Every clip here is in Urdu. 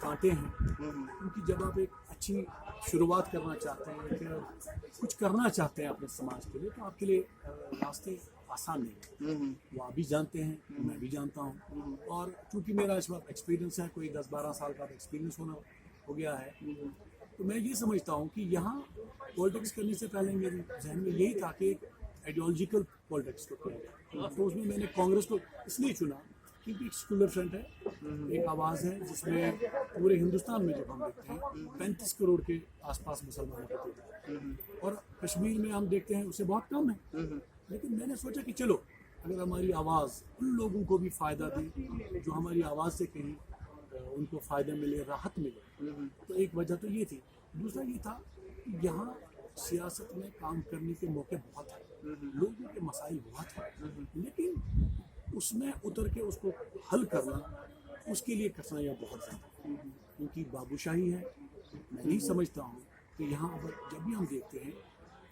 کانٹے ہیں، کیونکہ جب آپ ایک اچھی شروعات کرنا چاہتے ہیں کہ کچھ کرنا چاہتے ہیں اپنے سماج کے لیے، تو آپ کے لیے راستے آسان نہیں ہیں، وہ آپ بھی جانتے ہیں، میں بھی جانتا ہوں، اور چونکہ میرا اس وقت ایکسپیرینس ہے، کوئی 10-12 سال کا ایکسپیرینس ہو گیا ہے، تو میں یہ سمجھتا ہوں کہ یہاں پولیٹکس کرنے سے پہلے میرے ذہن میں یہی تھا کہ ایک آئیڈیالوجیکل پولیٹکس کو کیا جائے، تو اس میں میں نے کانگریس کو اس لیے چنا کیونکہ ایک سیکولر فرنٹ ہے، ایک آواز ہے جس میں پورے ہندوستان میں جب ہم دیکھتے ہیں 35 کروڑ کے آس پاس مسلمان ہوتے ہیں، اور کشمیر میں ہم دیکھتے ہیں اسے بہت کم ہے، لیکن میں نے سوچا کہ چلو اگر ہماری آواز ان لوگوں کو بھی فائدہ دے جو ہماری آواز سے کہیں ان کو فائدہ ملے، راحت ملے، تو ایک وجہ تو یہ تھی۔ دوسرا یہ تھا کہ یہاں سیاست میں کام کرنے کے موقع بہت ہیں، لوگوں کے مسائل بہت ہیں، لیکن اس میں اتر کے اس کو حل کرنا، اس کے لیے کٹھنائیاں بہت زیادہ ہیں، کیونکہ بابو شاہی ہے۔ میں نہیں سمجھتا ہوں کہ یہاں جب بھی ہم دیکھتے ہیں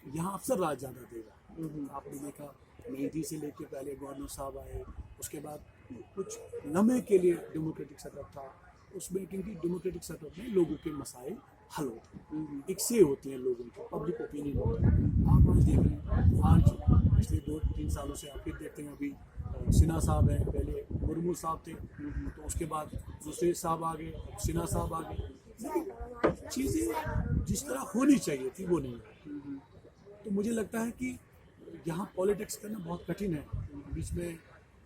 یہاں افسر راج زیادہ دے گا۔ آپ نے دیکھا مہدی سے لے کے پہلے گورنر صاحب آئے، اس کے بعد کچھ لمحے کے لیے ڈیموکریٹک سیٹ اپ تھا، اس میں کیونکہ ڈیموکریٹک سیٹ اپ میں لوگوں کے مسائل حل ہوتے ہیں، ایک سے ہوتے ہیں لوگوں کے، پبلک اوپینین ہوتا ہے۔ آپ آج دیکھ رہے ہیں، آج پچھلے 2-3 سالوں سے آپ پھر دیکھتے ہیں، ابھی سنہا صاحب ہیں، پہلے مرمو صاحب تھے، تو اس کے بعد دوسرے صاحب آ گئے، سنہا صاحب آ گئے، لیکن چیزیں جس طرح ہونی چاہیے تھی وہ نہیں ہوئی۔ تو مجھے لگتا ہے کہ یہاں پولیٹکس کرنا بہت کٹھن ہے۔ بیچ میں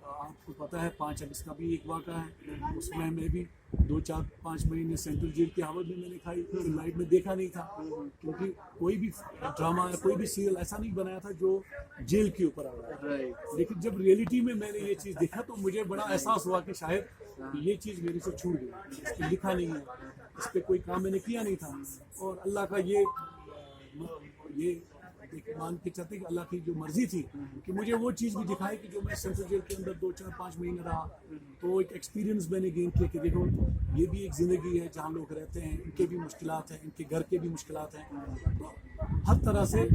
آپ کو پتہ ہے 5 اگست کا بھی ایک واقعہ ہے، اس میں بھی 2-4-5 مہینے سینٹرل جیل کی حالت میں نے کھائی، لائٹ میں دیکھا نہیں تھا، کیونکہ کوئی بھی ڈرامہ یا کوئی بھی سیریل ایسا نہیں بنایا تھا جو جیل کے اوپر آ رہا ہے، لیکن جب ریئلٹی میں نے یہ چیز دیکھا تو مجھے بڑا احساس ہوا کہ شاید یہ چیز میرے سے چھوٹ گئی، اس پہ لکھا نہیں ہے، اس پہ کوئی کام میں نے کیا نہیں تھا، اور اللہ کا یہ مان کے چلتے کہ اللہ کی جو مرضی تھی کہ مجھے وہ چیز بھی دکھائی کہ جو میں سینٹرل جیل کے اندر 2-4-5 مہینے رہا، تو ایک ایکسپیرینس میں نے گین کیا کہ دیکھو یہ بھی ایک زندگی ہے جہاں لوگ رہتے ہیں، ان کے بھی مشکلات ہیں، ان کے گھر کے بھی مشکلات ہیں، تو ہر طرح سے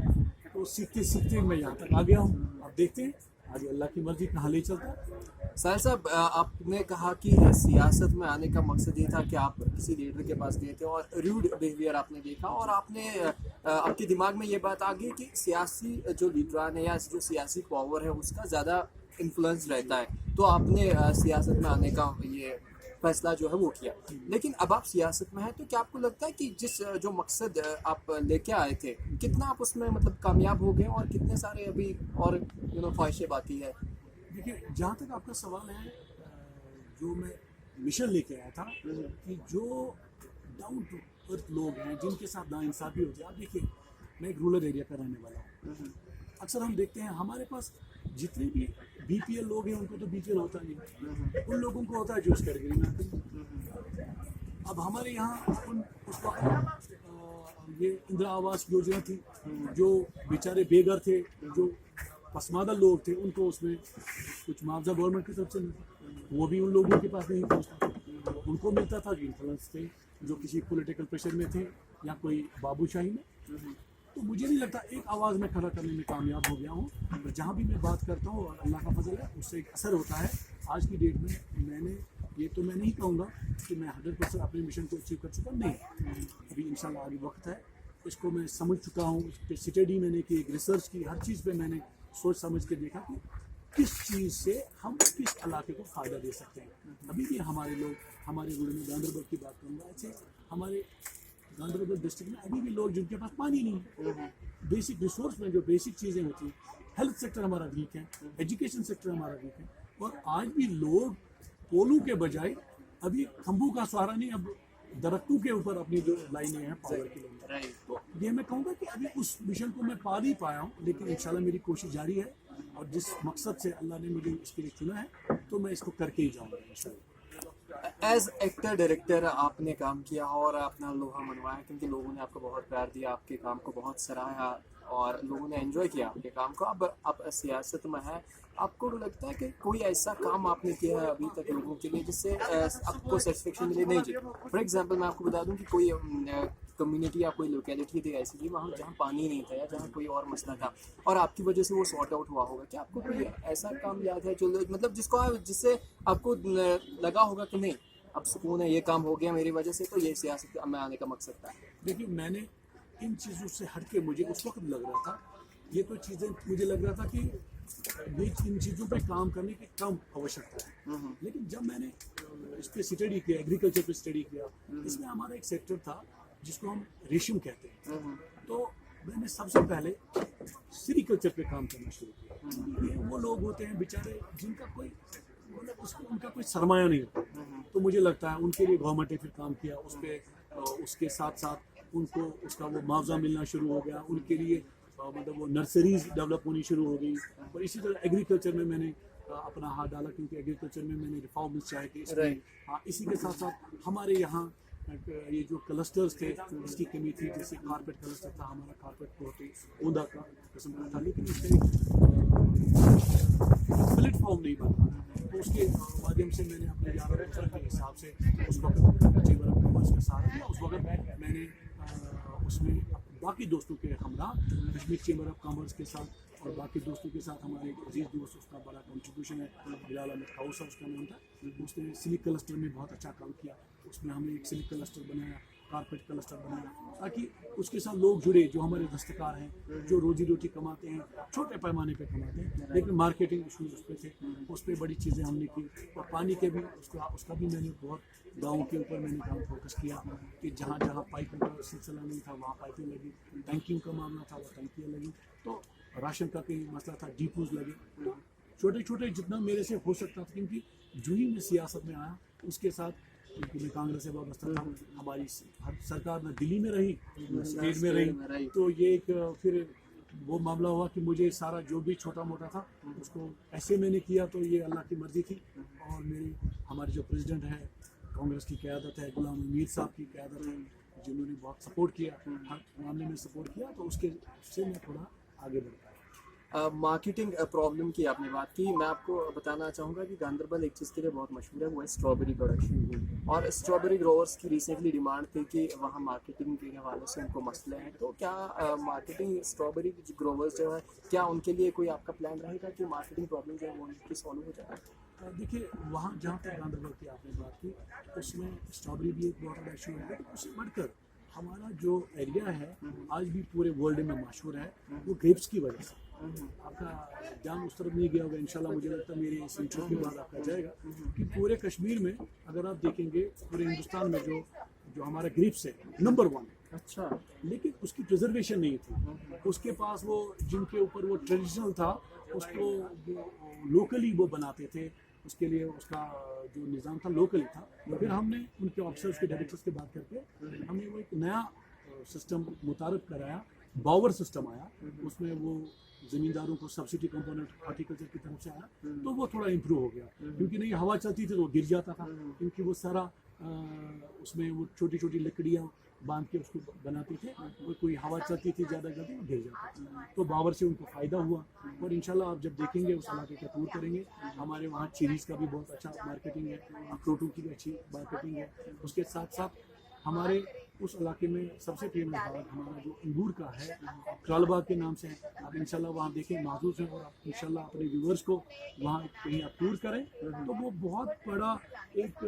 تو سیکھتے سیکھتے میں یہاں تک آ گیا ہوں۔ اب دیکھتے ہیں آگے اللہ کی مرضی کہاں لے چلتا ہے۔ ساحل صاحب، آپ نے کہا کہ سیاست میں آنے کا مقصد یہ تھا کہ آپ کسی لیڈر کے پاس گئے تھے اور ریوڈ بیہیویئر آپ نے دیکھا، اور آپ نے آپ کے دماغ میں یہ بات آ گئی کہ سیاسی جو لیڈران ہے یا جو سیاسی پاور ہے اس کا زیادہ انفلوئنس رہتا ہے، تو آپ نے سیاست میں آنے کا یہ فیصلہ جو ہے وہ کیا۔ لیکن اب آپ سیاست میں ہیں تو کیا آپ کو لگتا ہے کہ جس جو مقصد آپ لے کے آئے تھے کتنا آپ اس میں مطلب کامیاب ہو گئے، اور کتنے سارے ابھی اور خواہشیں باقی ہے؟ دیکھیے جہاں تک آپ کا سوال ہے، جو میں مشن لے کے آیا تھا کہ جو ڈاؤن ٹو ارتھ لوگ ہیں جن کے ساتھ ناانصافی ہوتی ہے، آپ دیکھیے میں ایک رورل ایریا کا رہنے والا ہوں، اکثر ہم دیکھتے ہیں ہمارے پاس جتنے بھی بی پی ایل لوگ ہیں ان کو تو بی پی ایل ہوتا نہیں، ان لوگوں کو ہوتا ہے جو اس کیٹیگری میں آتے ہیں۔ اب ہمارے یہاں اس وقت یہ اندرا آواس یوجنا تھی، جو بیچارے بے گھر تھے، جو پسماندہ لوگ تھے، ان کو اس میں کچھ معاوضہ گورنمنٹ کی طرف سے ملتا، وہ بھی ان لوگوں کے پاس نہیں پہنچتا، ان کو ملتا تھا جو انفلوئنس تھے، جو کسی پولیٹیکل پریشر میں تھے یا کوئی بابو شاہی میں۔ تو مجھے نہیں لگتا ایک آواز میں کھڑا کرنے میں کامیاب ہو گیا ہوں، اور جہاں بھی میں بات کرتا ہوں اور اللہ کا فضل ہے اس سے ایک اثر ہوتا ہے۔ آج کی ڈیٹ میں نے یہ تو میں نہیں کہوں گا کہ میں 100% اپنے مشن کو اچیو کر چکا، نہیں، ابھی انشاءاللہ آگے وقت ہے، اس کو میں سمجھ چکا ہوں، اس پہ اسٹڈی میں نے کی، ریسرچ کی، ہر چیز پہ میں نے سوچ سمجھ کے دیکھا کہ کس چیز سے ہم کس علاقے کو فائدہ دے سکتے ہیں۔ ابھی بھی ہمارے لوگ، ہمارے ملک میں گاندربل کی بات کروں گا، ایسے ہمارے گاندربل ڈسٹرکٹ میں ابھی بھی لوگ جن کے پاس پانی نہیں ہے، بیسک ریسورس میں جو بیسک چیزیں ہوتی ہیں، ہیلتھ سیکٹر ہمارا ویک ہے، ایجوکیشن سیکٹر ہمارا ویک ہے، اور آج بھی لوگ پولوں کے بجائے ابھی کھمبوں کا سہارا نہیں، اب درختوں کے اوپر اپنی جو لائنیں ہیں پاور کی لائنیں، تو یہ میں کہوں گا کہ ابھی اس مشن کو میں پا نہیں پایا ہوں، لیکن انشاءاللہ میری کوشش جاری ہے، اور جس مقصد سے اللہ نے مجھے اس کے لیے چنا ہے تو میں اس کو کر کے ہی جاؤں گا انشاءاللہ۔ ایز ایکٹر ڈائریکٹر آپ نے کام کیا اور اپنا لوہا منوایا، کیونکہ لوگوں نے آپ کو بہت پیار دیا، آپ کے کام کو بہت سراہا اور لوگوں نے انجوائے کیا آپ کے کام کو۔ اب آپ سیاست میں ہیں، آپ کو لگتا ہے کہ کوئی ایسا کام آپ نے کیا ہے ابھی تک لوگوں کے لیے جس سے آپ کو سیٹسفیکشن ملے؟ نہیں جی، فار ایگزامپل میں آپ کو بتا دوں کہ کوئی کمیونٹی یا کوئی لوکیلٹی تھی ایسی تھی وہاں جہاں پانی نہیں تھا یا جہاں کوئی اور مسئلہ تھا اور آپ کی وجہ سے وہ سارٹ آؤٹ ہوا ہوگا، کیا آپ کو کوئی ایسا کام یاد ہے جو مطلب جس سے آپ کو لگا ہوگا کہ نہیں اب سکون ہے, یہ کام ہو گیا میری وجہ سے, تو یہ سیاست میں آنے کا مقصد تھا. دیکھیے میں نے ان چیزوں سے ہٹ کے, مجھے اس وقت لگ رہا تھا یہ کوئی چیزیں, مجھے لگ رہا تھا کہ یہ ان چیزوں پہ کام کرنے کی کم آوشکتا ہے. لیکن جب میں نے اس پہ اسٹڈی کیا, ایگریکلچر پہ اسٹڈی کیا, اس میں ہمارا ایک سیکٹر تھا جس کو ہم ریشم کہتے ہیں, تو میں نے سب سے پہلے سیریکلچر پہ کام کرنا شروع کیا. یہ وہ لوگ ہوتے ہیں بیچارے جن کا کوئی ان کا کوئی سرمایہ نہیں ہوتا, تو مجھے لگتا ہے ان کے لیے گورنمنٹ نے پھر کام کیا اس پہ. اس کے ساتھ ساتھ ان کو اس کا وہ معاوضہ ملنا شروع ہو گیا, ان کے لیے مطلب وہ نرسریز ڈیولپ ہونی شروع ہو گئی. اور اسی طرح ایگریکلچر میں نے اپنا ہاتھ ڈالا, کیونکہ ایگریکلچر میں نے ریفارمز چاہے کہ اس میں اسی کے ساتھ ساتھ ہمارے یہاں یہ جو کلسٹرز تھے اس کی کمی تھی. جیسے کارپیٹ کلسٹر تھا, ہمارا کارپیٹ بہت ہی عمدہ کا قسم کا تھا, لیکن اس کا پلیٹ فارم نہیں بنا. تو اس کے مادھیم سے میں نے اپنے یار دوستوں کے حساب سے اس وقت چیمبر آف کامرس کا ساتھ دیا. اس وقت میں نے اس میں باقی دوستوں کے ہمراہ کشمیر چیمبر آف کامرس کے ساتھ اور باقی دوستوں کے ساتھ, ہمارے ایک عزیز دوست, اس کا بڑا کنٹریبیوشن ہے, بلال احمد کھاؤسا اس کا نام تھا. اس نے سلک کلسٹر میں بہت اچھا کام کیا. اس میں ہم نے ایک سلک کلسٹر بنایا, کارپیٹ کلسٹر بنایا, تاکہ اس کے ساتھ لوگ جڑے جو ہمارے دستکار ہیں, جو روزی روٹی کماتے ہیں, چھوٹے پیمانے پہ کماتے ہیں, لیکن مارکیٹنگ ایشوز اس پہ تھے. اس پہ بڑی چیزیں ہم نے کی. اور پانی کے بھی اس کا بھی میں نے بہت گاؤں کے اوپر میں نے کام فوکس کیا کہ جہاں جہاں پائپوں کا سلسلہ نہیں تھا وہاں پائپیں لگی, ٹینکیوں کا معاملہ تھا وہ ٹینکیاں لگی, تو راشن کا کہیں مسئلہ تھا ڈیپوز لگے. تو چھوٹے چھوٹے جتنا میرے سے ہو سکتا تھا, کیونکہ جو ہی میں سیاست میں آیا اس کے ساتھ کیونکہ میں کانگریس سے وابستہ تھا. ہماری سرکار نہ دلی میں رہی نہ اسٹیٹ میں رہی, تو یہ ایک پھر وہ معاملہ ہوا کہ مجھے سارا جو بھی چھوٹا موٹا تھا اس کو ایسے میں نے کیا, تو یہ اللہ کی مرضی تھی. اور ہمارے جو پریزیڈنٹ ہے کانگریس کی قیادت ہے, غلام میر صاحب کی قیادت ہے, جنہوں نے بہت سپورٹ کیا, ہر معاملے میں سپورٹ کیا, تو اس کے سے میں تھوڑا آگے بڑھ پایا. مارکیٹنگ پرابلم کی آپ نے بات کی. میں آپ کو بتانا چاہوں گا کہ گاندربل ایک چیز کے لیے بہت مشہور ہے, وہ ہے اسٹرابیری پروڈکشن. اور اسٹرابیری گروورس کی ریسنٹلی ڈیمانڈ تھی کہ وہاں مارکیٹنگ کے حوالے سے ان کو مسئلے ہیں. تو کیا مارکیٹنگ اسٹرابیری گروورس جو ہے, کیا ان کے لیے کوئی آپ کا پلان رہے گا کہ مارکیٹنگ پرابلم جو ہے وہ ان کی سالو ہو جائے؟ دیکھیے وہاں جہاں تک گاندربل کی آپ نے بات کی, اس میں اسٹرابیری بھی ایک بہت بڑا ایشو ہے, لیکن اس سے بڑھ کر ہمارا جو ایریا ہے آج بھی پورے ورلڈ میں مشہور ہے, وہ گریپس کی وجہ سے. آپ کا جان اس طرف نہیں گیا ہوگا, انشاءاللہ مجھے لگتا ہے میری اس انٹرویو کے بعد آپ کا جائے گا کہ پورے کشمیر میں اگر آپ دیکھیں گے, پورے ہندوستان میں جو ہمارا گریپس ہے نمبر 1. اچھا, لیکن اس کی پریزرویشن نہیں تھی. اس کے پاس وہ جن کے اوپر وہ ٹریڈیشنل تھا اس کو لوکلی وہ بناتے تھے, اس کے لیے اس کا جو نظام تھا لوکلی تھا. پھر ہم نے ان کے آفیسرس کے ڈائریکٹرس کے بات کر کے ہم نے وہ ایک نیا سسٹم متعارف کرایا, باور سسٹم آیا. اس میں وہ زمینداروں کو سبسڈی کمپوننٹ ہارٹیکلچر کی طرف سے آیا, تو وہ تھوڑا امپروو ہو گیا. کیونکہ نہیں ہوا چلتی تھی تو وہ گر جاتا تھا, کیونکہ وہ سارا اس میں وہ چھوٹی چھوٹی لکڑیاں باندھ کے اس کو بناتے تھے, کوئی ہوا چلتی تھی زیادہ جلدی وہ گر جاتا تھا. تو باور سے ان کو فائدہ ہوا. اور انشاءاللہ آپ جب دیکھیں گے اس علاقے کا ٹور کریں گے, ہمارے وہاں چیریز کا بھی بہت اچھا مارکیٹنگ ہے, اخروٹوں کی بھی اچھی مارکیٹنگ ہے. اس کے ساتھ ساتھ ہمارے اس علاقے میں سب سے فیمس باغ ہمارا جو انگور کا ہے کرال باغ کے نام سے ہے. آپ انشاءاللہ وہاں دیکھیں محظوظ ہیں, اور آپ انشاءاللہ اپنے ویورز کو وہاں کہیں آپ ٹور کریں, تو وہ بہت بڑا ایک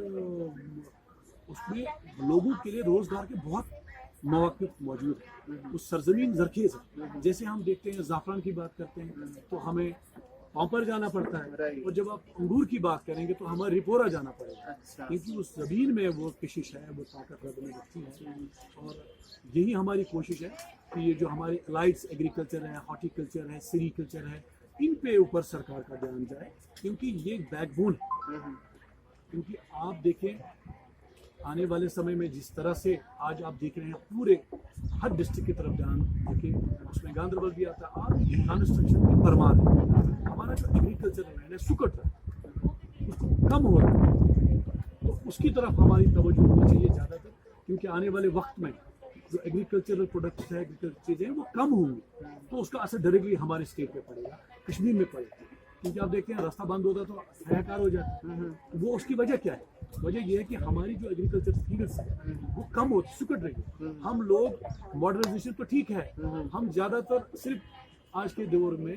اس میں لوگوں کے لیے روزگار کے بہت مواقع موجود ہیں. اس سرزمین زرخیز ہے. جیسے ہم دیکھتے ہیں زعفران کی بات کرتے ہیں تو ہمیں پامپر جانا پڑتا ہے, اور جب آپ انگور کی بات کریں گے تو ہمیں رپورہ جانا پڑے گا, کیونکہ اس زمین میں وہ کشش ہے, وہ طاقت میں رکھتی ہے. اور یہی ہماری کوشش ہے کہ یہ جو ہمارے الائٹس ایگریکلچر ہے, ہارٹیکلچر ہے, سیریکلچر ہے, ان پہ اوپر سرکار کا دھیان جائے, کیونکہ یہ بیک بون ہے. کیونکہ آپ دیکھیں آنے والے سمے میں جس طرح سے آج آپ دیکھ رہے ہیں پورے ہر ڈسٹرکٹ کی طرف دھیان دیکھیں, اس میں گاندربل بھی آتا ہے. آپ کنسٹرکشن کی پرمار ہے, ہمارا جو ایگریکلچر ہے سکٹ رہا ہے, اس کو کم ہو رہا ہے, تو اس کی طرف ہماری توجہ ہونی چاہیے زیادہ تر. کیونکہ آنے والے وقت میں جو ایگریکلچرل پروڈکٹس ہے, ایگریکلچر چیزیں ہیں وہ کم ہوں گی, تو اس کا اثر ڈائریکٹلی ہمارے اسٹیٹ پہ پڑے گا, کشمیر میں پڑے گا. کیونکہ آپ دیکھتے ہیں راستہ بند ہوتا تو ہلاکار ہو جاتا ہے. وہ اس کی وجہ کیا ہے؟ وجہ یہ ہے کہ ہماری جو ایگریکلچر فیلڈس ہے وہ کم ہوتی, سکڑ رہی ہے. ہم لوگ ماڈرنائزیشن تو ٹھیک ہے, ہم زیادہ تر صرف آج کے دور میں